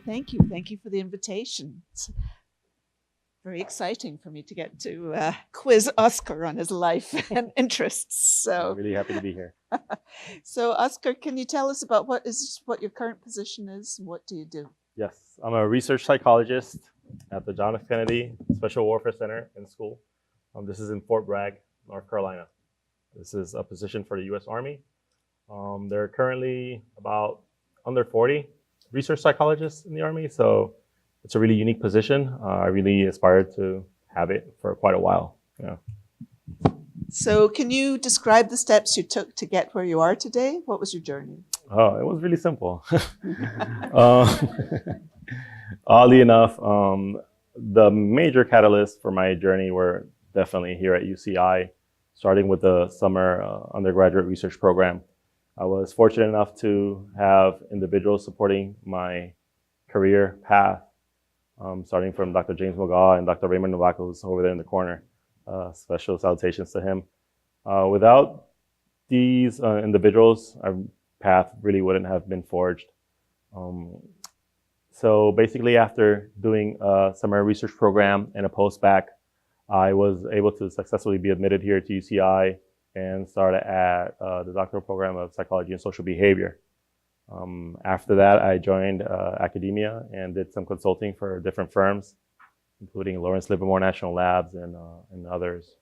thank you. Thank you for the invitation. It's very exciting for me to get to quiz Oscar on his life and interests. So I'm really happy to be here. So Oscar, can you tell us about what your current position is and what do you do? Yes, I'm a research psychologist at the John F. Kennedy Special Warfare Center in school. This is in Fort Bragg, North Carolina. This is a position for the U.S. Army. There are currently about under 40 research psychologists in the Army, so it's a really unique position. I really aspired to have it for quite a while. Yeah. So can you describe the steps you took to get where you are today? What was your journey? Oh, it was really simple. Oddly enough, the major catalysts for my journey were definitely here at UCI, starting with the summer undergraduate research program. I was fortunate enough to have individuals supporting my career path, starting from Dr. James McGaw and Dr. Raymond Novak, who's over there in the corner. Special salutations to him. Without these individuals, our path really wouldn't have been forged. So basically, after doing a summer research program and a post-bac, I was able to successfully be admitted here to UCI and started at the doctoral program of psychology and social behavior. After that, I joined academia and did some consulting for different firms, including Lawrence Livermore National Labs and others,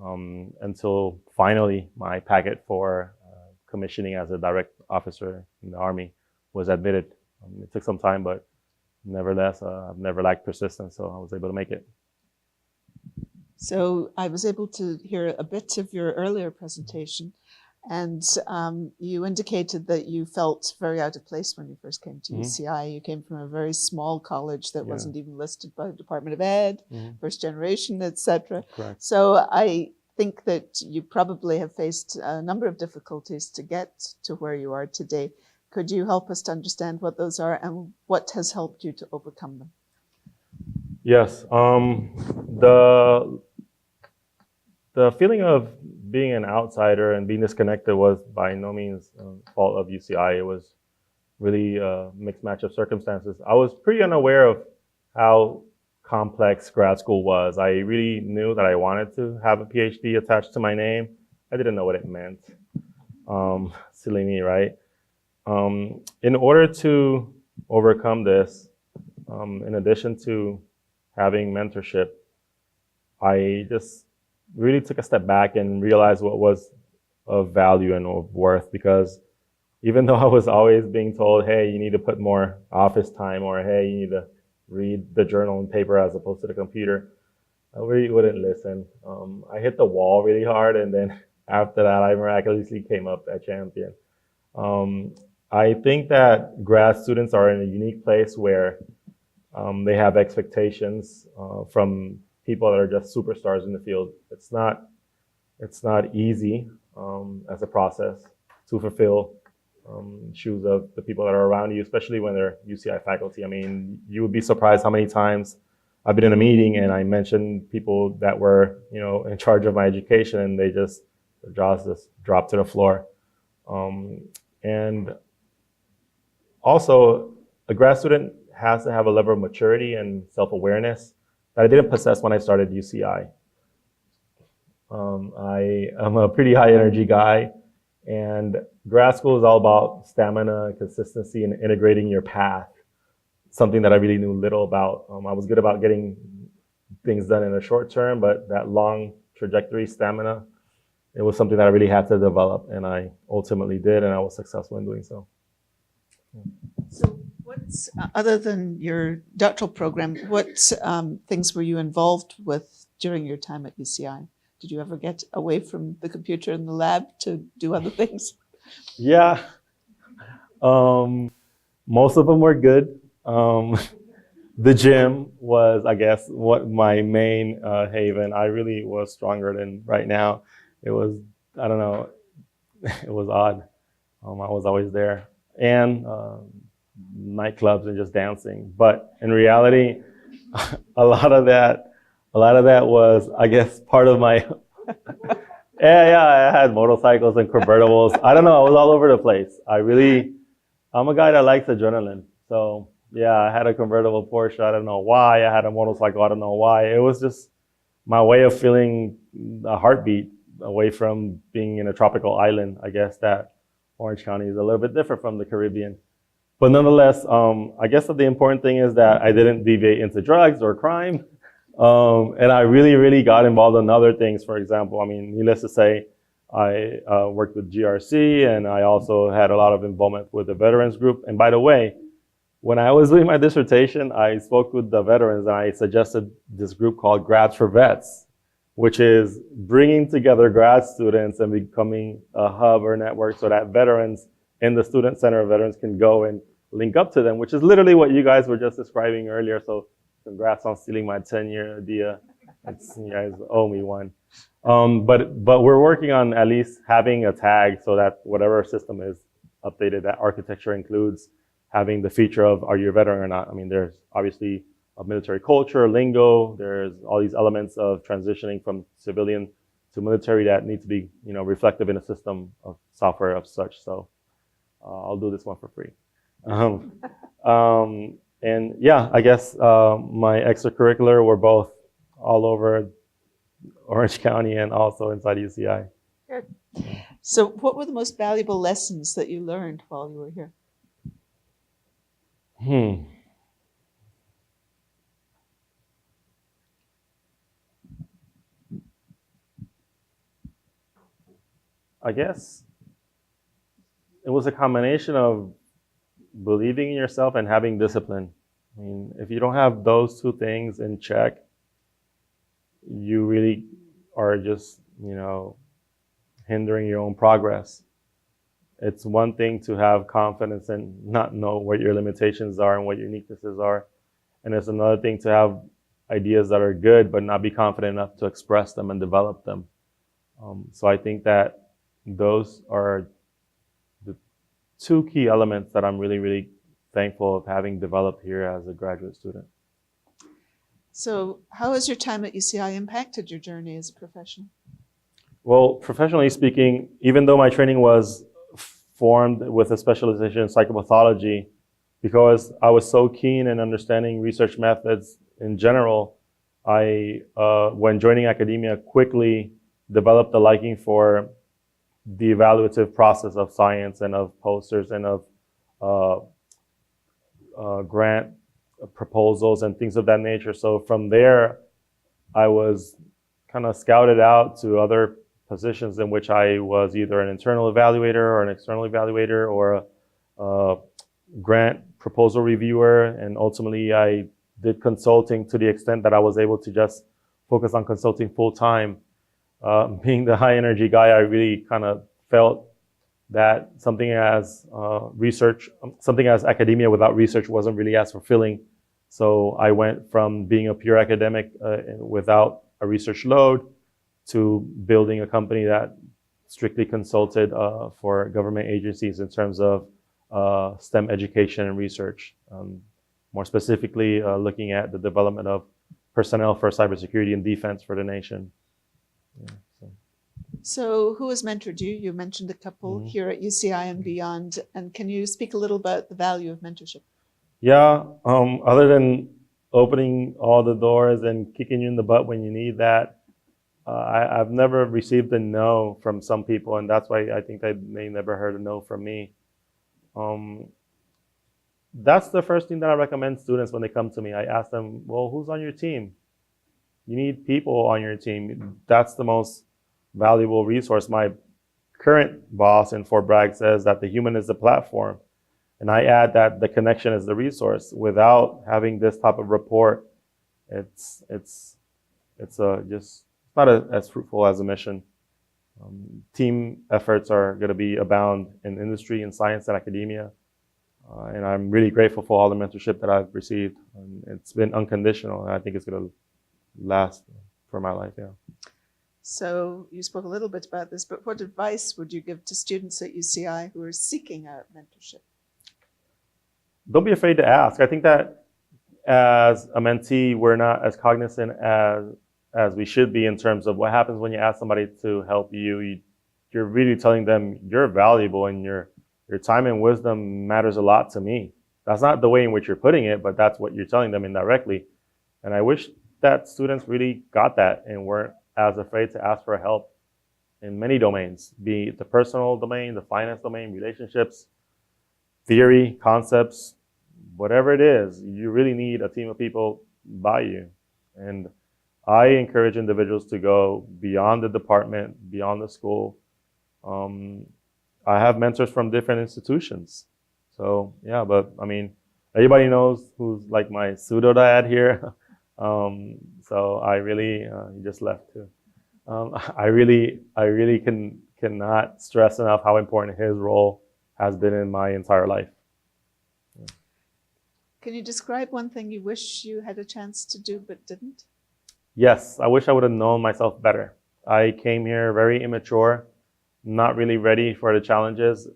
until finally my packet for commissioning as a direct officer in the Army was admitted. It took some time, but nevertheless, I've never lacked persistence, so I was able to make it. So I was able to hear a bit of your earlier presentation, and you indicated that you felt very out of place when you first came to UCI. You came from a very small college that wasn't even listed by the Department of Ed, first generation, etc. Correct. So I think that you probably have faced a number of difficulties to get to where you are today. Could you help us to understand what those are and what has helped you to overcome them? Yes. The feeling of being an outsider and being disconnected was by no means fault of UCI. It was really a mixed match of circumstances. I was pretty unaware of how complex grad school was. I really knew that I wanted to have a Ph.D. attached to my name. I didn't know what it meant. Silly me, right? In order to overcome this, in addition to having mentorship, I just really took a step back and realized what was of value and of worth, because even though I was always being told, hey, you need to put more office time, or hey, you need to read the journal and paper as opposed to the computer, I really wouldn't listen. I hit the wall really hard, and then after that, I miraculously came up a champion. I think that grad students are in a unique place where they have expectations from people that are just superstars in the field. It's not easy as a process to fulfill shoes of the people that are around you, especially when they're UCI faculty. I mean, you would be surprised how many times I've been in a meeting and I mentioned people that were, in charge of my education, and their jaws just dropped to the floor. And also, a grad student has to have a level of maturity and self-awareness that I didn't possess when I started UCI. I am a pretty high energy guy, and grad school is all about stamina, consistency, and integrating your path, something that I really knew little about. I was good about getting things done in the short term, but that long trajectory stamina, it was something that I really had to develop, and I ultimately did, and I was successful in doing so. So what's, other than your doctoral program, what things were you involved with during your time at UCI? Did you ever get away from the computer in the lab to do other things? Yeah, most of them were good. The gym was, I guess, what my main haven. I really was stronger than right now. It was, I don't know, it was odd. I was always there. And nightclubs and just dancing. But in reality, a lot of that was, I guess, part of my, I had motorcycles and convertibles. I don't know, I was all over the place. I'm a guy that likes adrenaline. So Yeah, I had a convertible Porsche. I don't know why. I had a motorcycle. I don't know why. It was just my way of feeling a heartbeat away from being in a tropical island. I guess that Orange County is a little bit different from the Caribbean. But nonetheless, I guess that the important thing is that I didn't deviate into drugs or crime. And I really, really got involved in other things. For example, I mean, needless to say, I worked with GRC, and I also had a lot of involvement with the veterans group. And by the way, when I was doing my dissertation, I spoke with the veterans, and I suggested this group called Grads for Vets, which is bringing together grad students and becoming a hub or network so that veterans in the Student Center of Veterans can go and link up to them, which is literally what you guys were just describing earlier. So congrats on stealing my 10-year idea. You guys owe me one. But we're working on at least having a tag so that whatever system is updated, that architecture includes having the feature of are you a veteran or not. I mean, there's obviously a military culture, lingo, there's all these elements of transitioning from civilian to military that need to be, reflective in a system of software of such. So I'll do this one for free. And yeah, I guess my extracurricular were both all over Orange County and also inside UCI. Good. So what were the most valuable lessons that you learned while you were here? I guess it was a combination of believing in yourself and having discipline. I mean, if you don't have those two things in check, you really are just, hindering your own progress. It's one thing to have confidence and not know what your limitations are and what your weaknesses are. And it's another thing to have ideas that are good, but not be confident enough to express them and develop them. So I think that those are the two key elements that I'm really, really thankful of having developed here as a graduate student. So how has your time at UCI impacted your journey as a professional? Well, professionally speaking, even though my training was formed with a specialization in psychopathology, because I was so keen in understanding research methods in general, I, when joining academia, quickly developed a liking for the evaluative process of science and of posters and of grant proposals and things of that nature. So from there, I was kind of scouted out to other positions in which I was either an internal evaluator or an external evaluator or a grant proposal reviewer. And ultimately, I did consulting to the extent that I was able to just focus on consulting full time. Being the high energy guy, I really kind of felt that something as academia without research wasn't really as fulfilling. So I went from being a pure academic without a research load to building a company that strictly consulted for government agencies in terms of STEM education and research. More specifically, looking at the development of personnel for cybersecurity and defense for the nation. Yeah, so who has mentored you? You mentioned a couple here at UCI and beyond. And can you speak a little about the value of mentorship? Yeah, other than opening all the doors and kicking you in the butt when you need that, I've never received a no from some people, and that's why I think they never heard a no from me. That's the first thing that I recommend students when they come to me. I ask them, well, who's on your team? You need people on your team. That's the most valuable resource. My current boss in Fort Bragg says that the human is the platform. And I add that the connection is the resource. Without having this type of rapport, it's not as fruitful as a mission. Team efforts are going to be abound in industry, in science, and academia. And I'm really grateful for all the mentorship that I've received. It's been unconditional, and I think it's going to last for my life, yeah. So you spoke a little bit about this, but what advice would you give to students at UCI who are seeking out mentorship? Don't be afraid to ask. I think that as a mentee, we're not as cognizant as we should be in terms of what happens when you ask somebody to help you. You're really telling them you're valuable and your time and wisdom matters a lot to me. That's not the way in which you're putting it, but that's what you're telling them indirectly. And I wish that students really got that and weren't as afraid to ask for help in many domains, be it the personal domain, the finance domain, relationships, theory, concepts, whatever it is. You really need a team of people by you. And I encourage individuals to go beyond the department, beyond the school. I have mentors from different institutions. So yeah, but I mean, everybody knows who's like my pseudo dad here. So I really, he just left too. I really cannot stress enough how important his role has been in my entire life. Yeah. Can you describe one thing you wish you had a chance to do but didn't? Yes, I wish I would have known myself better. I came here very immature, not really ready for the challenges.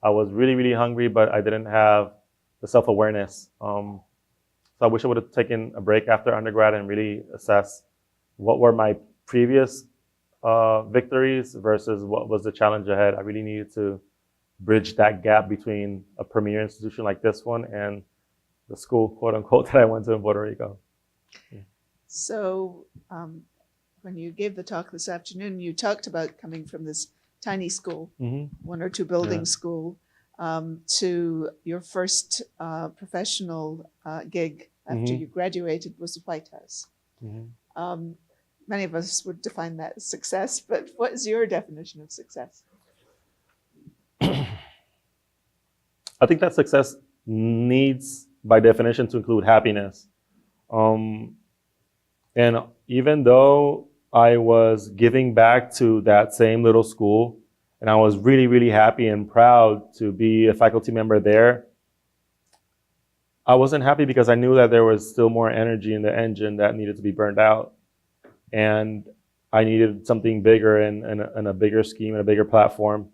I was really hungry, but I didn't have the self-awareness. So I wish I would have taken a break after undergrad and really assess what were my previous victories versus what was the challenge ahead. I really needed to bridge that gap between a premier institution like this one and the school, quote unquote, that I went to in Puerto Rico. Yeah. So when you gave the talk this afternoon, you talked about coming from this tiny school, one or two building school, to your first professional gig after you graduated was the White House. Many of us would define that as success, but what is your definition of success? I think that success needs, by definition, to include happiness. And even though I was giving back to that same little school, and I was really happy and proud to be a faculty member there, I wasn't happy because I knew that there was still more energy in the engine that needed to be burned out. And I needed something bigger and a bigger scheme and a bigger platform.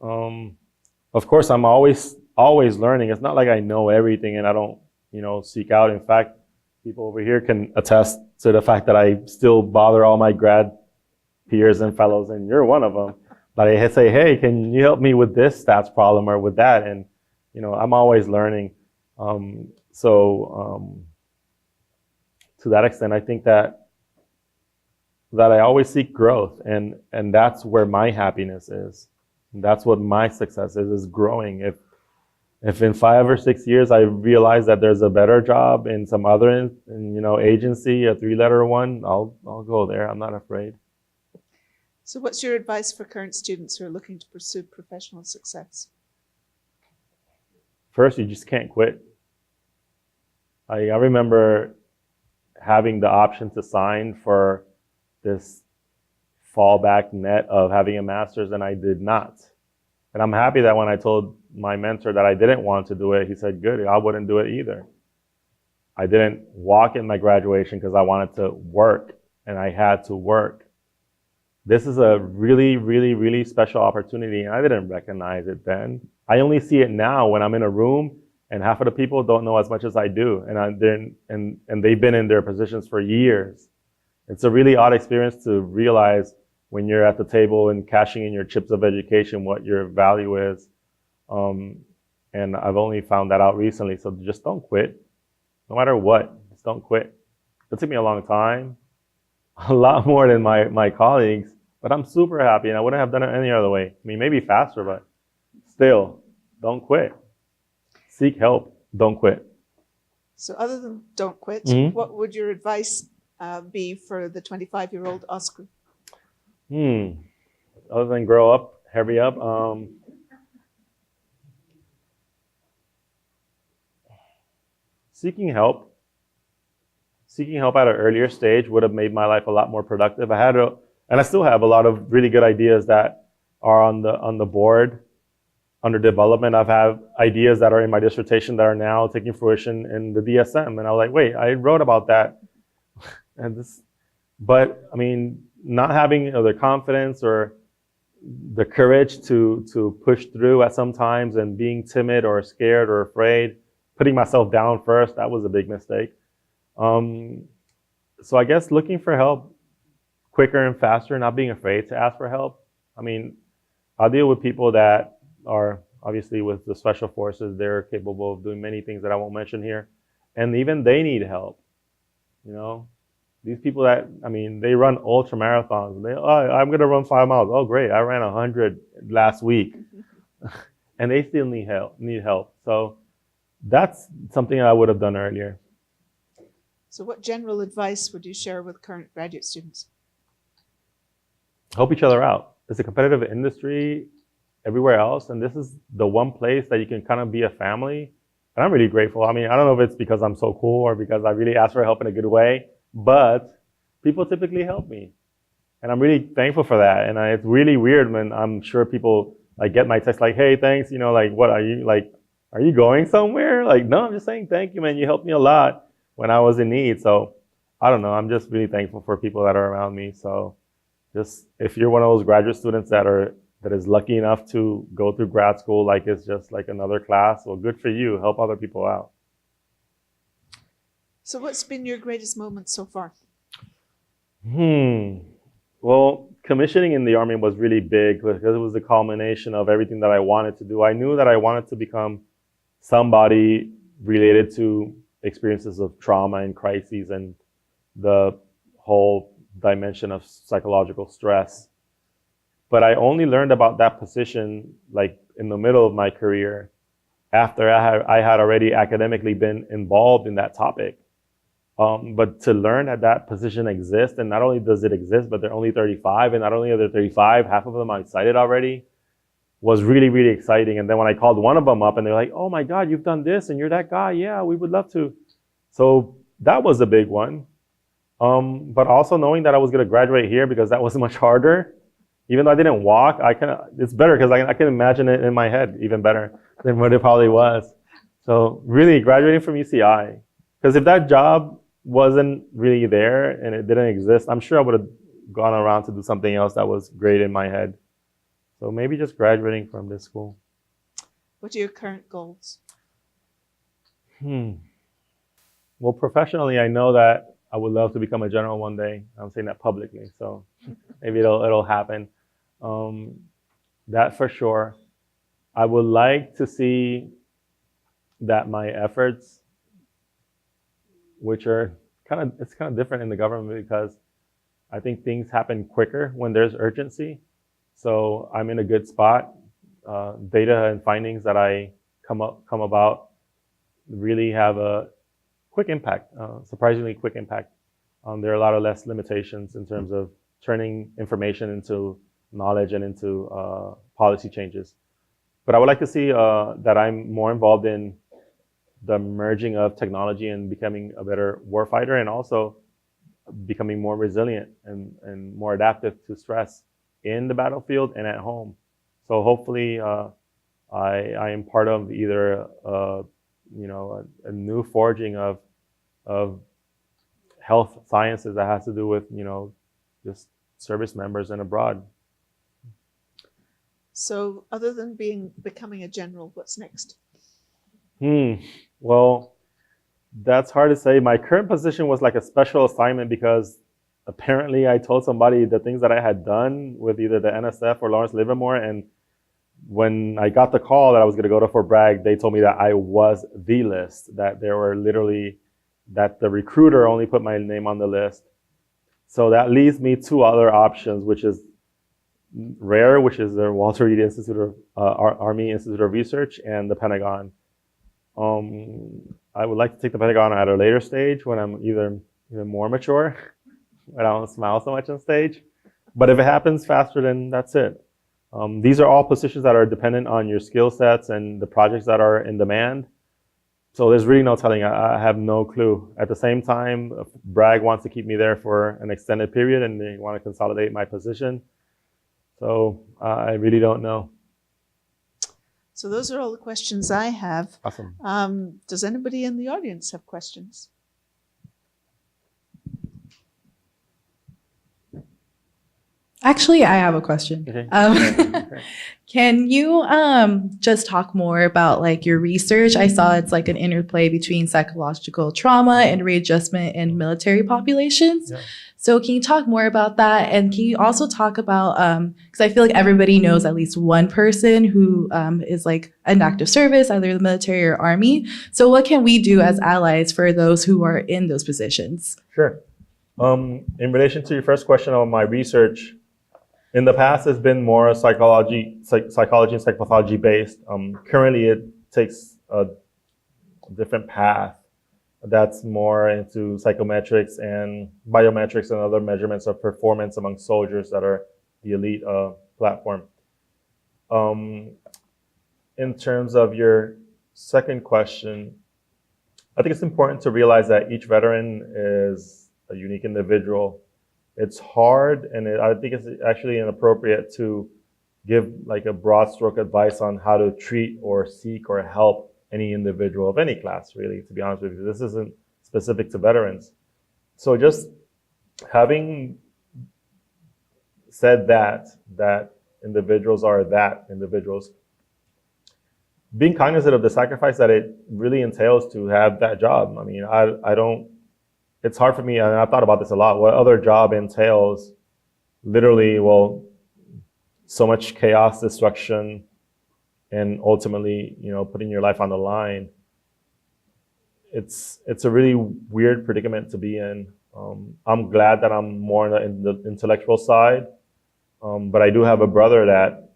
Of course, I'm always learning. It's not like I know everything and I don't, seek out. In fact, people over here can attest to the fact that I still bother all my grad peers and fellows, and you're one of them. But I say, hey, can you help me with this stats problem or with that? And, I'm always learning. To that extent, I think that I always seek growth, and that's where my happiness is. And that's what my success is growing. If in 5 or 6 years I realize that there's a better job in some other agency, a 3-letter one, I'll go there. I'm not afraid. So what's your advice for current students who are looking to pursue professional success? First, you just can't quit. I remember having the option to sign for this fallback net of having a master's, and I did not. And I'm happy that when I told my mentor that I didn't want to do it, he said, good, I wouldn't do it either. I didn't walk in my graduation because I wanted to work, and I had to work. This is a really special opportunity, and I didn't recognize it then. I only see it now when I'm in a room and half of the people don't know as much as I do, and they've been in their positions for years. It's a really odd experience to realize when you're at the table and cashing in your chips of education what your value is. And I've only found that out recently, so just don't quit. No matter what, just don't quit. It took me a long time, a lot more than my colleagues, but I'm super happy, and I wouldn't have done it any other way. I mean, maybe faster, but still, don't quit. Seek help, don't quit. So other than don't quit, what would your advice be for the 25-year-old Oscar? Other than grow up, hurry up. Seeking help at an earlier stage would have made my life a lot more productive. And I still have a lot of really good ideas that are on the board under development. I've had ideas that are in my dissertation that are now taking fruition in the DSM. And I was like, wait, I wrote about that. But I mean, not having the confidence or the courage to push through at some times, and being timid or scared or afraid, putting myself down first, that was a big mistake. So I guess looking for help quicker and faster, not being afraid to ask for help. I mean, I'll deal with people that are Obviously, with the special forces, they're capable of doing many things that I won't mention here. And even they need help. You know, these people that, I mean, they run ultra marathons. I'm going to run 5 miles. Oh, great. I ran 100 last week. And they still need help. So that's something I would have done earlier. So what general advice would you share with current graduate students? Help each other out. It's a competitive industry everywhere else, and this is the one place that you can kind of be a family. And I'm really grateful. I mean, I don't know if it's because I'm so cool or because I really ask for help in a good way, but people typically help me. And I'm really thankful for that. And it's really weird when I'm sure people like get my text like, hey, thanks, you know, like, what are you going somewhere? Like, no, I'm just saying thank you, man. You helped me a lot when I was in need. So I don't know. I'm just really thankful for people that are around me. So just if you're one of those graduate students that is lucky enough to go through grad school like it's just like another class, well, good for you. Help other people out. So what's been your greatest moment so far? Well, commissioning in the Army was really big because it was the culmination of everything that I wanted to do. I knew that I wanted to become somebody related to experiences of trauma and crises and the whole dimension of psychological stress. But I only learned about that position like in the middle of my career after I had already academically been involved in that topic. But to learn that position exists, and not only does it exist, but they're only 35, and not only are there 35, half of them are excited already, was really, really exciting. And then when I called one of them up and they're like, oh my God, you've done this and you're that guy. Yeah, we would love to. So that was a big one. But also knowing that I was going to graduate here because that was much harder. Even though I didn't walk, it's better because I can imagine it in my head even better than what it probably was. So really graduating from UCI, because if that job wasn't really there and it didn't exist, I'm sure I would have gone around to do something else that was great in my head. So maybe just graduating from this school. What are your current goals? Well, professionally, I know that I would love to become a general one day. I'm saying that publicly, so maybe it'll happen. That for sure. I would like to see that my efforts, which are it's kind of different in the government because I think things happen quicker when there's urgency. So I'm in a good spot. Data and findings that I come about really have a quick impact, surprisingly quick impact. There are a lot of less limitations in terms of turning information into knowledge and into policy changes. But I would like to see that I'm more involved in the merging of technology and becoming a better warfighter, and also becoming more resilient and more adaptive to stress in the battlefield and at home. So hopefully I am part of either a new forging of health sciences that has to do with just service members and abroad. So other than becoming a general, what's next? Well, that's hard to say. My current position was like a special assignment because apparently I told somebody the things that I had done with either the NSF or Lawrence Livermore, and when I got the call that I was going to go to Fort Bragg, they told me that I was the list, that there were literally, that the recruiter only put my name on the list. So that leaves me two other options, which is RARE, which is the Walter Reed Institute of Army Institute of Research, and the Pentagon. I would like to take the Pentagon at a later stage when I'm even more mature. I don't smile so much on stage. But if it happens faster, then that's it. These are all positions that are dependent on your skill sets and the projects that are in demand. So there's really no telling. I have no clue. At the same time, Bragg wants to keep me there for an extended period and they want to consolidate my position. So I really don't know. So those are all the questions I have. Awesome. Does anybody in the audience have questions? Actually, I have a question. Okay. Can you just talk more about like your research? I saw it's like an interplay between psychological trauma and readjustment in military populations. Yeah. So can you talk more about that? And can you also talk about, because I feel like everybody knows at least one person who is like an active service, either the military or army. So what can we do as allies for those who are in those positions? Sure. In relation to your first question on my research, in the past, it's been more psychology and psychopathology based. Currently, it takes a different path that's more into psychometrics and biometrics and other measurements of performance among soldiers that are the elite platform. In terms of your second question, I think it's important to realize that each veteran is a unique individual. It's hard, and I think it's actually inappropriate to give like a broad stroke advice on how to treat or seek or help any individual of any class, really, to be honest with you. This isn't specific to veterans. So just having said that individuals are individuals, being cognizant of the sacrifice that it really entails to have that job. I mean, it's hard for me, and I've thought about this a lot, what other job entails literally, well, so much chaos, destruction, and ultimately, putting your life on the line. It's a really weird predicament to be in. I'm glad that I'm more in the intellectual side, but I do have a brother that,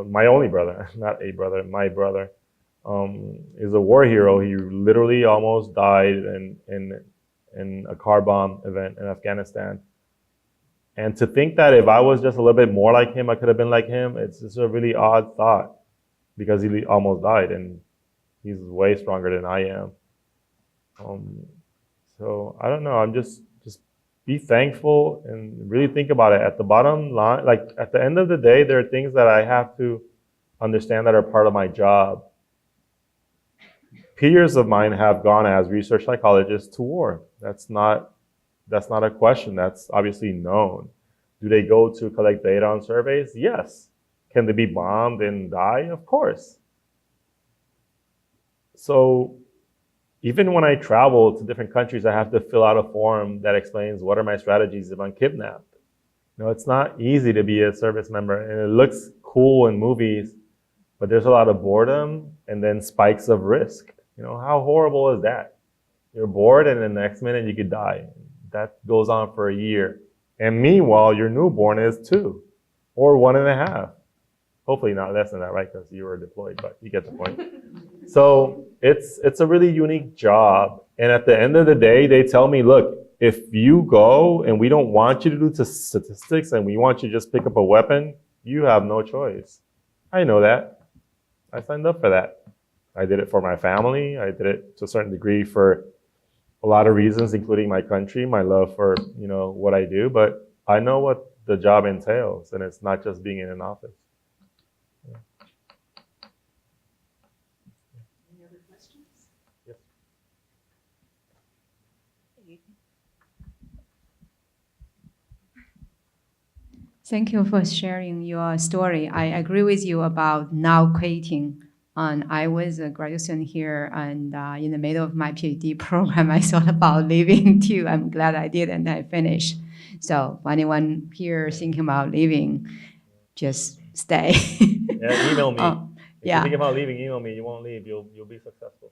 my only brother, not a brother, my brother, is a war hero. He literally almost died in a car bomb event in Afghanistan. And to think that if I was just a little bit more like him, I could have been like him, it's just a really odd thought, because he almost died and he's way stronger than I am. So I don't know, I'm just be thankful and really think about it. At the bottom line, like at the end of the day, there are things that I have to understand that are part of my job. Peers of mine have gone as research psychologists to war. That's not a question. That's obviously known. Do they go to collect data on surveys? Yes. Can they be bombed and die? Of course. So even when I travel to different countries, I have to fill out a form that explains what are my strategies if I'm kidnapped. It's not easy to be a service member, and it looks cool in movies, but there's a lot of boredom and then spikes of risk. How horrible is that? You're bored and then the next minute you could die. That goes on for a year. And meanwhile, your newborn is 2 or 1.5. Hopefully not less than that, right? Because you were deployed, but you get the point. So it's a really unique job. And at the end of the day, they tell me, look, if you go and we don't want you to do statistics and we want you to just pick up a weapon, you have no choice. I know that. I signed up for that. I did it for my family. I did it to a certain degree for a lot of reasons, including my country, my love for, what I do. But I know what the job entails, and it's not just being in an office. Yeah. Any other questions? Yes. Thank you for sharing your story. I agree with you about now quitting. I was a graduate student here, and in the middle of my Ph.D. program, I thought about leaving too. I'm glad I did, and I finished. So for anyone here thinking about leaving, just stay. Yeah, email me. If yeah. you think about leaving, email me. You won't leave. You'll be successful.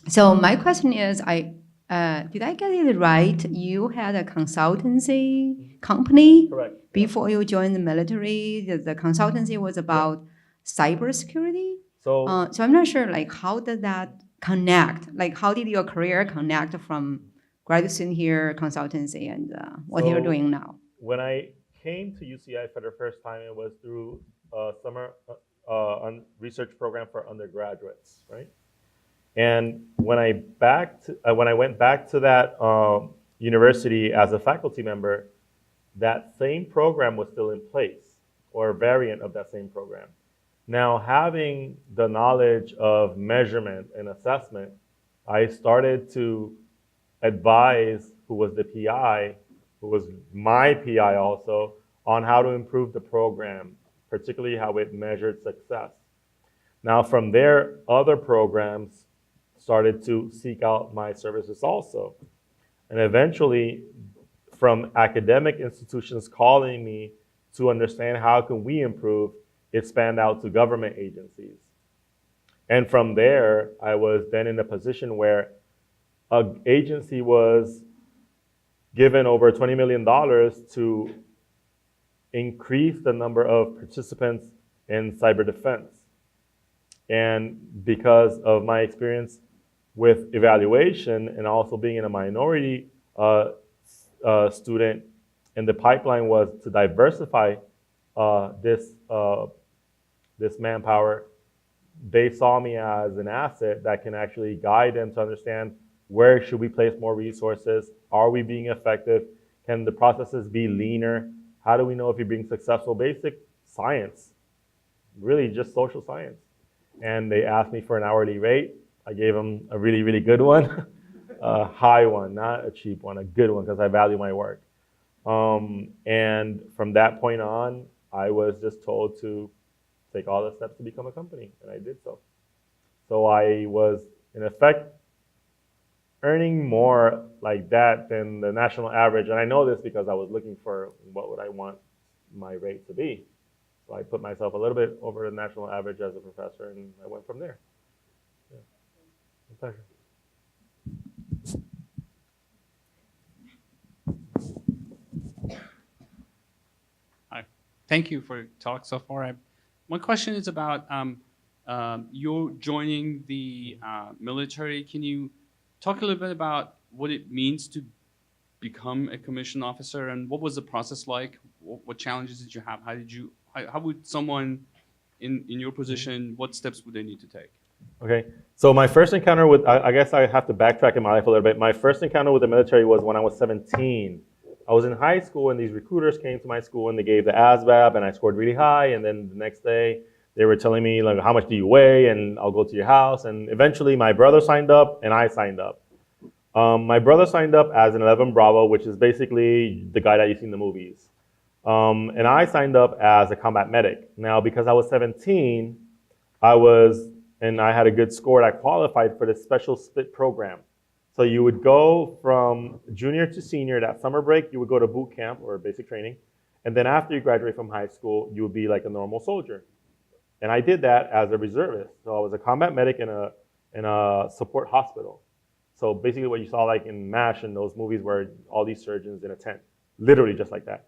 So my question is, did I get it right? You had a consultancy company? Correct. Before you joined the military. The consultancy was about cybersecurity? So I'm not sure, how did that connect? How did your career connect from graduate student here, consultancy, and what you're doing now? When I came to UCI for the first time, it was through a summer research program for undergraduates, right? And when I went back to that university as a faculty member, that same program was still in place, or a variant of that same program. Now, having the knowledge of measurement and assessment, I started to advise who was the PI, who was my PI also, on how to improve the program, particularly how it measured success. Now, from there, other programs started to seek out my services also. And eventually, from academic institutions calling me to understand how can we improve, it spanned out to government agencies. And from there, I was then in a position where an agency was given over $20 million to increase the number of participants in cyber defense. And because of my experience with evaluation and also being in a minority student, and the pipeline was to diversify this manpower, they saw me as an asset that can actually guide them to understand where should we place more resources, are we being effective, can the processes be leaner, how do we know if you're being successful? Basic science, really just social science. And they asked me for an hourly rate. I gave them a really, really good one, a high one, not a cheap one, a good one, because I value my work. And from that point on, I was just told to take all the steps to become a company, and I did so. So I was, in effect, earning more like that than the national average. And I know this because I was looking for what would I want my rate to be. So I put myself a little bit over the national average as a professor, and I went from there. Yeah. My pleasure. Hi. Thank you for your talk so far. My question is about you joining the military. Can you talk a little bit about what it means to become a commissioned officer, and what was the process like? What challenges did you have? How would someone in your position, what steps would they need to take? Okay, so my first encounter with, I guess I have to backtrack in my life a little bit. My first encounter with the military was when I was 17. I was in high school, and these recruiters came to my school, and they gave the ASVAB, and I scored really high, and then the next day, they were telling me, like, how much do you weigh, and I'll go to your house, and eventually my brother signed up, and I signed up. My brother signed up as an 11 Bravo, which is basically the guy that you see in the movies. And I signed up as a combat medic. Now, because I was 17, and I had a good score, I qualified for the special split program. So you would go from junior to senior, that summer break, you would go to boot camp or basic training. And then after you graduate from high school, you would be like a normal soldier. And I did that as a reservist. So I was a combat medic in a support hospital. So basically what you saw like in MASH and those movies where all these surgeons in a tent, literally just like that.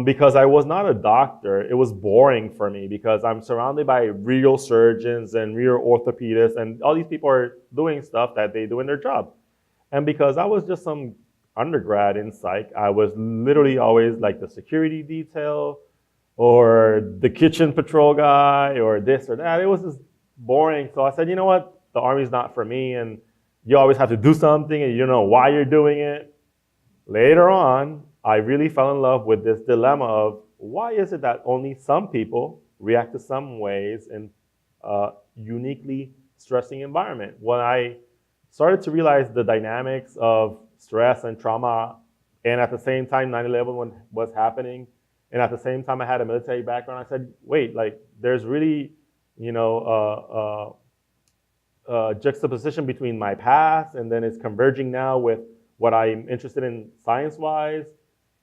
Because I was not a doctor, it was boring for me because I'm surrounded by real surgeons and real orthopedists, and all these people are doing stuff that they do in their job. And because I was just some undergrad in psych, I was literally always like the security detail or the kitchen patrol guy or this or that. It was just boring. So I said, you know what? The Army's not for me, and you always have to do something and you don't know why you're doing it. Later on, I really fell in love with this dilemma of why is it that only some people react to some ways in a uniquely stressing environment? When I started to realize the dynamics of stress and trauma, and at the same time 9/11 was happening, and at the same time I had a military background, I said, wait, like there's really, you know, juxtaposition between my past and then it's converging now with what I'm interested in science-wise.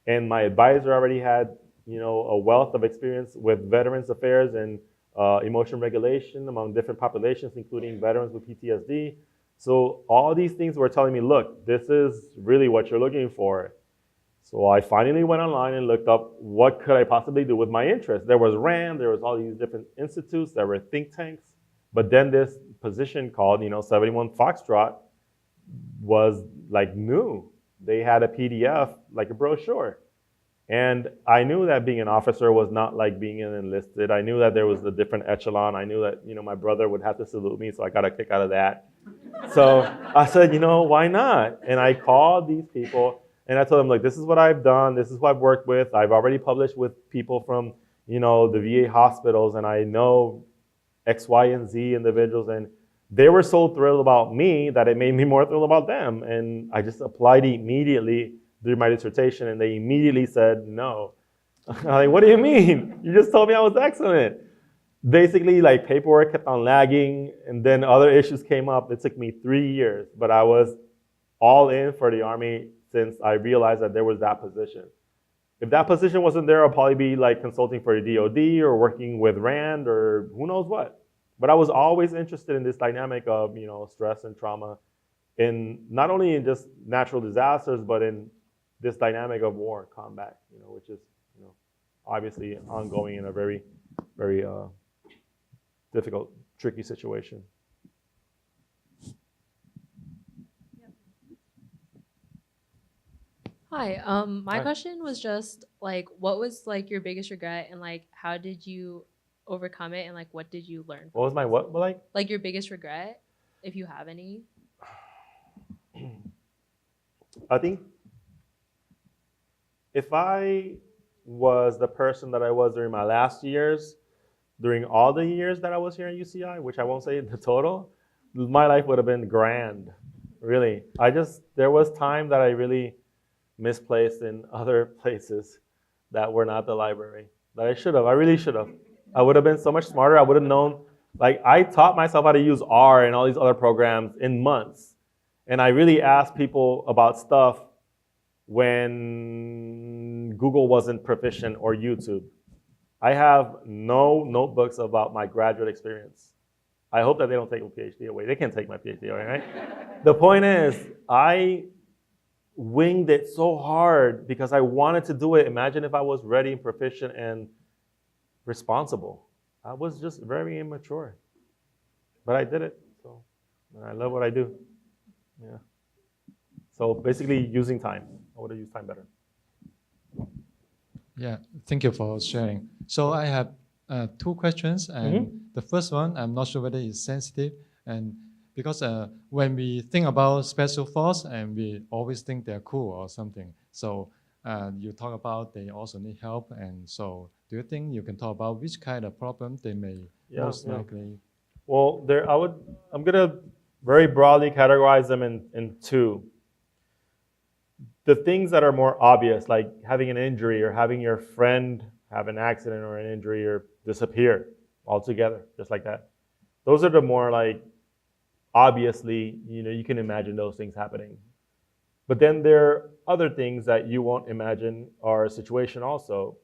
And my advisor already had, you know, a wealth of experience with Veterans Affairs and emotion regulation among different populations, including veterans with PTSD. So all these things were telling me, look, this is really what you're looking for. So I finally went online and looked up what could I possibly do with my interest. There was RAND, there was all these different institutes, there were think tanks. But then this position called, you know, 71 Foxtrot was like new. They had a PDF, like a brochure. And I knew that being an officer was not like being an enlisted. I knew that there was a different echelon. I knew that, you know, my brother would have to salute me, so I got a kick out of that. So I said, you know, why not? And I called these people and I told them, like, this is what I've done. This is who I've worked with. I've already published with people from, you know, the VA hospitals, and I know X, Y, and Z individuals. And they were so thrilled about me that it made me more thrilled about them. And I just applied immediately through my dissertation, and they immediately said no. I'm like, what do you mean? You just told me I was excellent. Basically, like paperwork kept on lagging, and then other issues came up. It took me 3 years, but I was all in for the Army since I realized that there was that position. If that position wasn't there, I'll probably be like consulting for the DoD or working with RAND or who knows what. But I was always interested in this dynamic of, you know, stress and trauma in not only in just natural disasters, but in this dynamic of war, combat, you know, which is, you know, obviously ongoing in a very, very difficult, tricky situation. Hi, my Hi. question was just like, what was like your biggest regret and like, how did you overcome it and like, what did you learn? What was my what like? Like your biggest regret, if you have any? I think if I was the person that I was during my last years, during all the years that I was here at UCI, which I won't say the total, my life would have been grand, really. There was time that I really misplaced in other places that were not the library, that I really should have. I would have been so much smarter. I would have known, like I taught myself how to use R and all these other programs in months. And I really asked people about stuff when Google wasn't proficient or YouTube. I have no notebooks about my graduate experience. I hope that they don't take a PhD away. They can't take my PhD away, right? The point is, I winged it so hard because I wanted to do it. Imagine if I was ready and proficient and responsible. I was just very immature. But I did it, so and I love what I do. Yeah. So basically using time. I would have used time better. Yeah, thank you for sharing. So I have 2 questions, and the first one, I'm not sure whether it's sensitive, and because when we think about special force, and we always think they're cool or something. So you talk about they also need help, and so do you think you can talk about which kind of problem they may most likely? Well, I'm gonna very broadly categorize them in 2. The things that are more obvious, like having an injury or having your friend have an accident or an injury or disappear altogether, just like that. Those are the more like, obviously, you know, you can imagine those things happening. But then there are other things that you won't imagine are a situation also.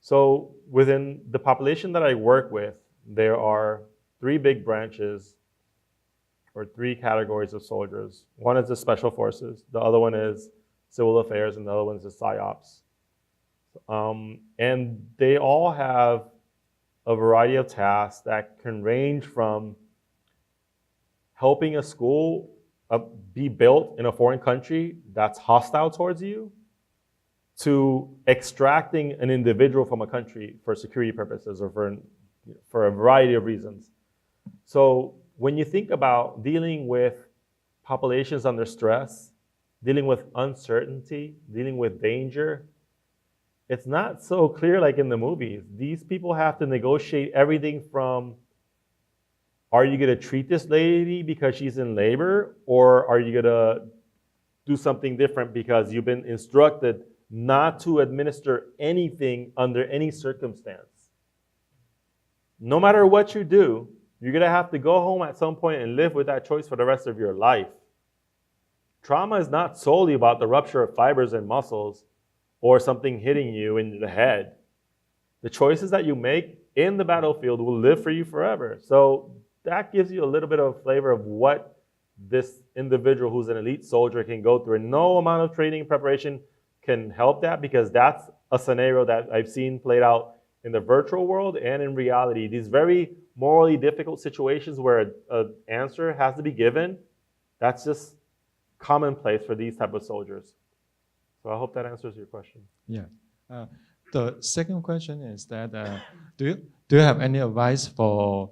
So within the population that I work with, there are 3 big branches or 3 categories of soldiers. One is the special forces, the other one is civil affairs, and the other one is the PSYOPs. And they all have a variety of tasks that can range from helping a school be built in a foreign country that's hostile towards you, to extracting an individual from a country for security purposes or for a variety of reasons. So when you think about dealing with populations under stress, dealing with uncertainty, dealing with danger, it's not so clear like in the movies. These people have to negotiate everything from, are you gonna treat this lady because she's in labor, or are you gonna do something different because you've been instructed not to administer anything under any circumstance? No matter what you do, you're gonna have to go home at some point and live with that choice for the rest of your life. Trauma is not solely about the rupture of fibers and muscles or something hitting you in the head. The choices that you make in the battlefield will live for you forever. So that gives you a little bit of a flavor of what this individual who's an elite soldier can go through. And no amount of training and preparation can help that, because that's a scenario that I've seen played out in the virtual world and in reality. These very morally difficult situations where an answer has to be given, that's just commonplace for these type of soldiers. So I hope that answers your question. Yeah. The second question is that do you have any advice for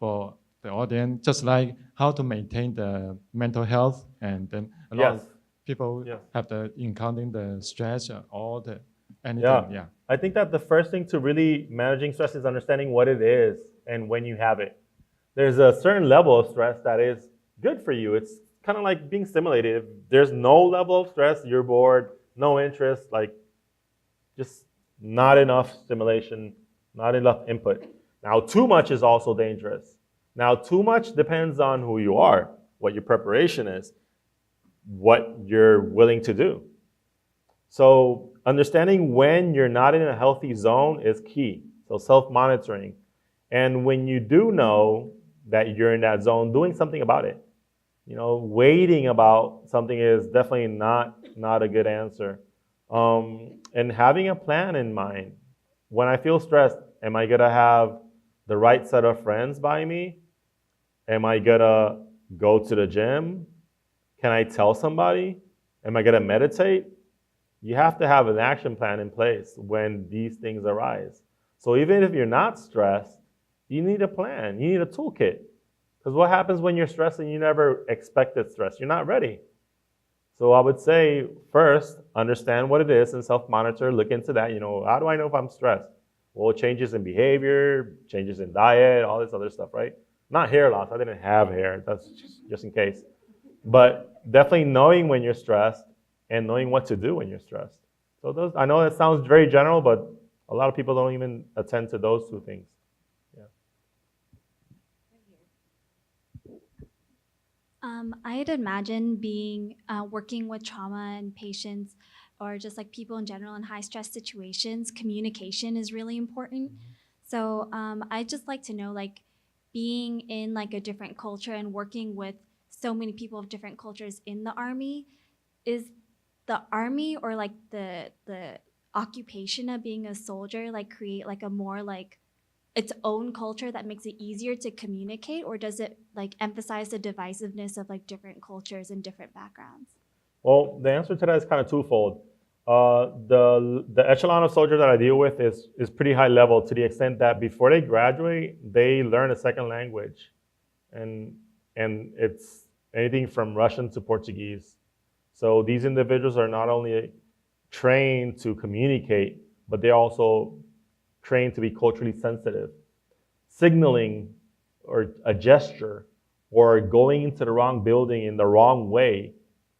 the audience, just like how to maintain the mental health, and then a lot of people have the encountering the stress or the anything. Yeah. I think that the first thing to really managing stress is understanding what it is and when you have it. There's a certain level of stress that is good for you. It's kind of like being stimulated. If there's no level of stress, you're bored, no interest, like just not enough stimulation, not enough input. Now, too much is also dangerous. Now, too much depends on who you are, what your preparation is, what you're willing to do. So understanding when you're not in a healthy zone is key. So self-monitoring. And when you do know that you're in that zone, doing something about it. You know, waiting about something is definitely not a good answer. And having a plan in mind. When I feel stressed, am I gonna have the right set of friends by me? Am I gonna go to the gym? Can I tell somebody? Am I gonna meditate? You have to have an action plan in place when these things arise. So even if you're not stressed, you need a plan, you need a toolkit. Because what happens when you're stressed and you never expected stress? You're not ready. So I would say, first, understand what it is and self-monitor, look into that. You know, how do I know if I'm stressed? Well, changes in behavior, changes in diet, all this other stuff, right? Not hair loss, I didn't have hair, that's just in case. But definitely knowing when you're stressed and knowing what to do when you're stressed. So those, I know that sounds very general, but a lot of people don't even attend to those two things. I'd imagine being working with trauma and patients, or just like people in general in high stress situations, communication is really important. So I'd just like to know, like, being in like a different culture and working with so many people of different cultures in the Army, is the Army or like the occupation of being a soldier like create like a more like its own culture that makes it easier to communicate, or does it like emphasize the divisiveness of like different cultures and different backgrounds? Well, the answer to that is kind of twofold. The echelon of soldiers that I deal with is pretty high level, to the extent that before they graduate, they learn a second language. And it's anything from Russian to Portuguese. So these individuals are not only trained to communicate, but they're also trained to be culturally sensitive. Signaling or a gesture or going into the wrong building in the wrong way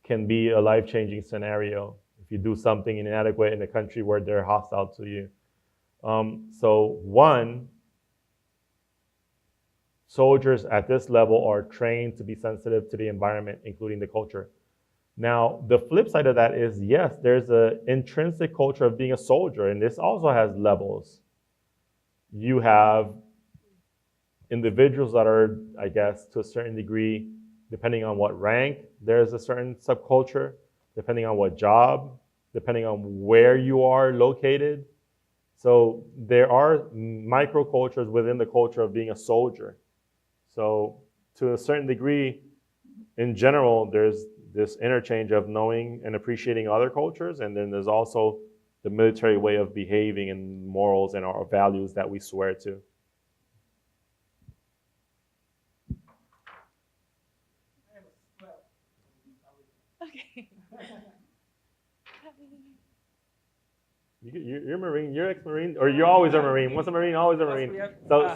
can be a life-changing scenario if you do something inadequate in a country where they're hostile to you. So one, soldiers at this level are trained to be sensitive to the environment, including the culture. Now, the flip side of that is, yes, there's an intrinsic culture of being a soldier, and this also has levels. You have individuals that are, I guess, to a certain degree, depending on what rank, there's a certain subculture, depending on what job, depending on where you are located. So there are microcultures within the culture of being a soldier. So to a certain degree, in general, there's this interchange of knowing and appreciating other cultures, and then there's also the military way of behaving and morals and our values that we swear to. Okay. You're a Marine, you're ex-Marine, or you're always a Marine. Once a Marine, always a Marine.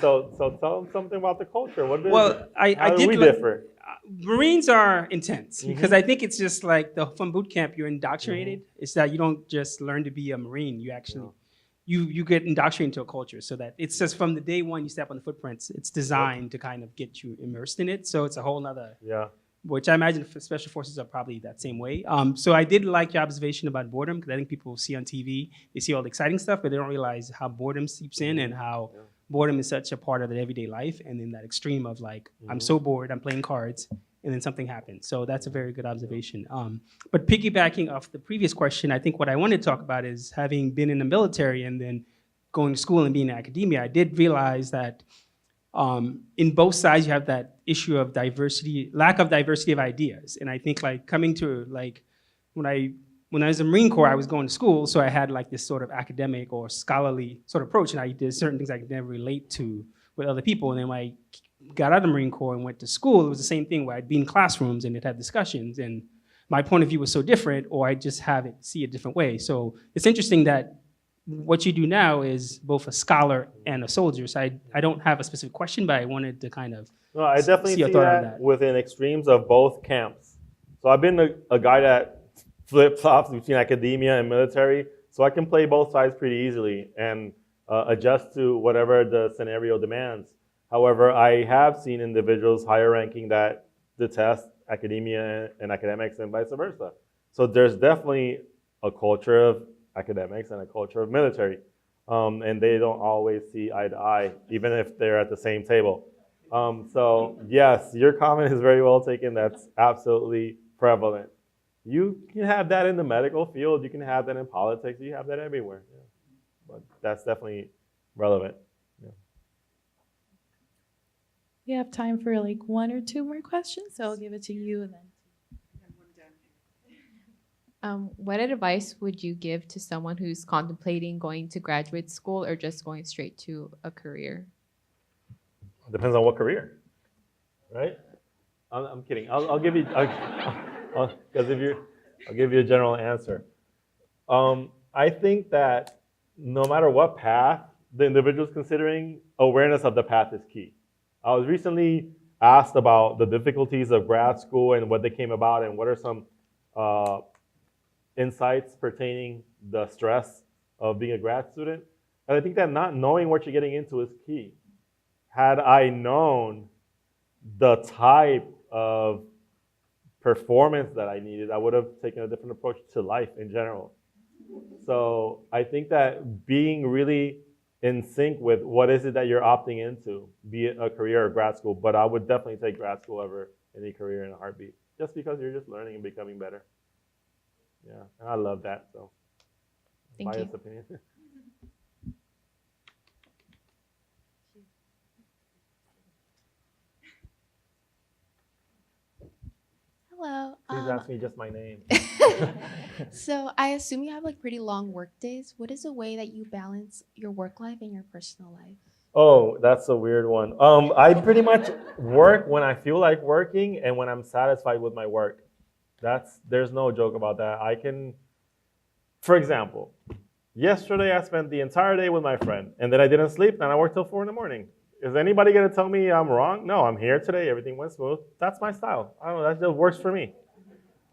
So tell them something about the culture. What is Well, it? I How do did we like- differ? Marines are intense because I think it's just like from boot camp, you're indoctrinated. It's that you don't just learn to be a Marine. You actually, you get indoctrinated into a culture, so that it's just from the day one you step on the footprints, it's designed to kind of get you immersed in it. So it's a whole nother, which I imagine special forces are probably that same way. So I did like your observation about boredom, because I think people see on TV, they see all the exciting stuff, but they don't realize how boredom seeps in and how boredom is such a part of the everyday life, and then that extreme of like, I'm so bored, I'm playing cards, and then something happens. So that's a very good observation. But piggybacking off the previous question, I think what I want to talk about is having been in the military and then going to school and being in academia, I did realize that in both sides you have that issue of diversity, lack of diversity of ideas. And I think like coming to like, when I was in the Marine Corps, I was going to school, so I had like this sort of academic or scholarly sort of approach, and I did certain things I could never relate to with other people. And then when I got out of the Marine Corps and went to school, it was the same thing where I'd be in classrooms and it had discussions, and my point of view was so different, or I just see it a different way. So it's interesting that what you do now is both a scholar and a soldier. So I don't have a specific question, but I wanted to kind of No, I definitely see see your thought on that that. within extremes of both camps. So I've been a guy that flip-flops between academia and military. So I can play both sides pretty easily and adjust to whatever the scenario demands. However, I have seen individuals higher ranking that detest academia and academics and vice versa. So there's definitely a culture of academics and a culture of military. And they don't always see eye to eye, even if they're at the same table. So yes, your comment is very well taken. That's absolutely prevalent. You can have that in the medical field. You can have that in politics. You have that everywhere. Yeah. But that's definitely relevant. Yeah. We have time for like 1 or 2 more questions, so I'll give it to you and then. What advice would you give to someone who's contemplating going to graduate school or just going straight to a career? Depends on what career, right? I'm kidding. I'll give you I'll give you a general answer. I think that no matter what path the individual is considering, awareness of the path is key. I was recently asked about the difficulties of grad school and what they came about and what are some insights pertaining the stress of being a grad student. And I think that not knowing what you're getting into is key. Had I known the type of performance that I needed, I would have taken a different approach to life in general. So I think that being really in sync with what is it that you're opting into, be it a career or grad school, but I would definitely take grad school over any career in a heartbeat, just because you're just learning and becoming better. Yeah, and I love that, so. Thank Biased you. opinion. Hello. Please ask me just my name. So I assume you have like pretty long work days. What is a way that you balance your work life and your personal life? Oh, that's a weird one. I pretty much work when I feel like working and when I'm satisfied with my work. There's no joke about that. I can, for example, yesterday I spent the entire day with my friend and then I didn't sleep and I worked till 4 in the morning. Is anybody gonna tell me I'm wrong? No, I'm here today, everything went smooth. That's my style. I don't know, that just works for me.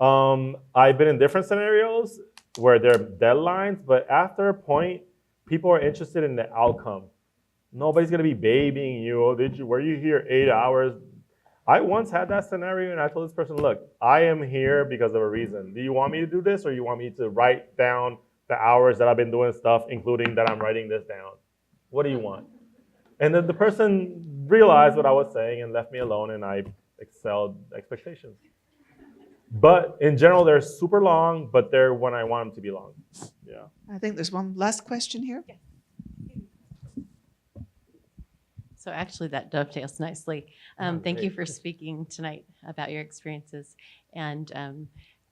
I've been in different scenarios where there are deadlines, but after a point, people are interested in the outcome. Nobody's gonna be babying you. Oh, were you here 8 hours? I once had that scenario and I told this person, look, I am here because of a reason. Do you want me to do this or you want me to write down the hours that I've been doing stuff, including that I'm writing this down? What do you want? And then the person realized what I was saying and left me alone and I excelled expectations. But in general, they're super long, but they're when I want them to be long. Yeah. I think there's one last question here. So actually that dovetails nicely. Thank you for speaking tonight about your experiences. And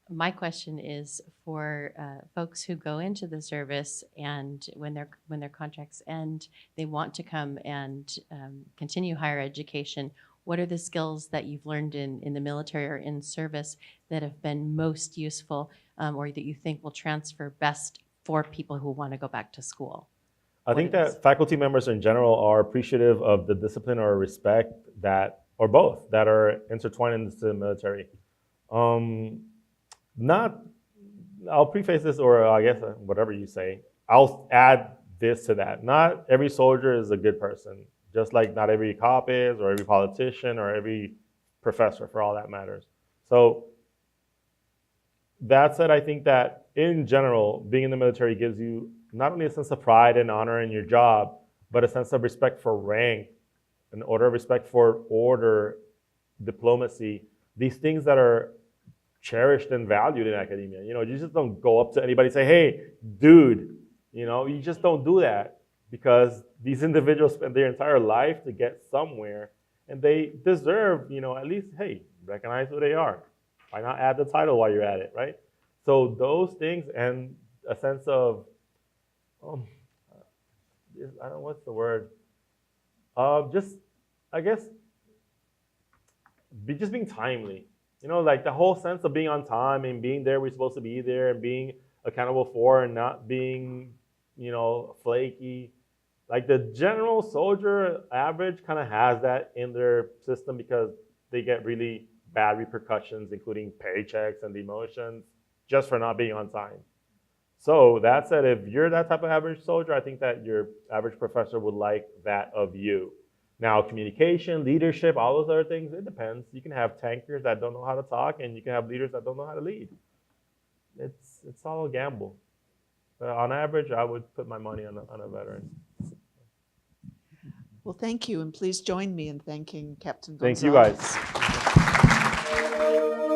my question is for folks who go into the service and when their contracts end, they want to come and continue higher education. What are the skills that you've learned in the military or in service that have been most useful or that you think will transfer best for people who want to go back to school? I think that faculty members in general are appreciative of the discipline or respect that, or both, that are intertwined into the military. I'll preface this, or I guess whatever you say, I'll add this to that. Not every soldier is a good person, just like not every cop is, or every politician, or every professor, for all that matters. So that said, I think that in general, being in the military gives you not only a sense of pride and honor in your job, but a sense of respect for rank, an order of respect for order, diplomacy, these things that are cherished and valued in academia. You know, you just don't go up to anybody and say, hey, dude, you know, you just don't do that because these individuals spend their entire life to get somewhere and they deserve, you know, at least, hey, recognize who they are. Why not add the title while you're at it, right? So those things and a sense of, I don't know what's the word. Just, I guess, just being timely. You know, like the whole sense of being on time and being there, we're supposed to be there, and being accountable for and not being, you know, flaky. Like the general soldier average kind of has that in their system because they get really bad repercussions, including paychecks and demotions, just for not being on time. So that said, if you're that type of average soldier, I think that your average professor would like that of you. Now, communication, leadership, all those other things, it depends. You can have tankers that don't know how to talk, and you can have leaders that don't know how to lead. It's all a gamble. But on average, I would put my money on a veteran. Well, thank you, and please join me in thanking Captain Thank Gonzalez. you guys.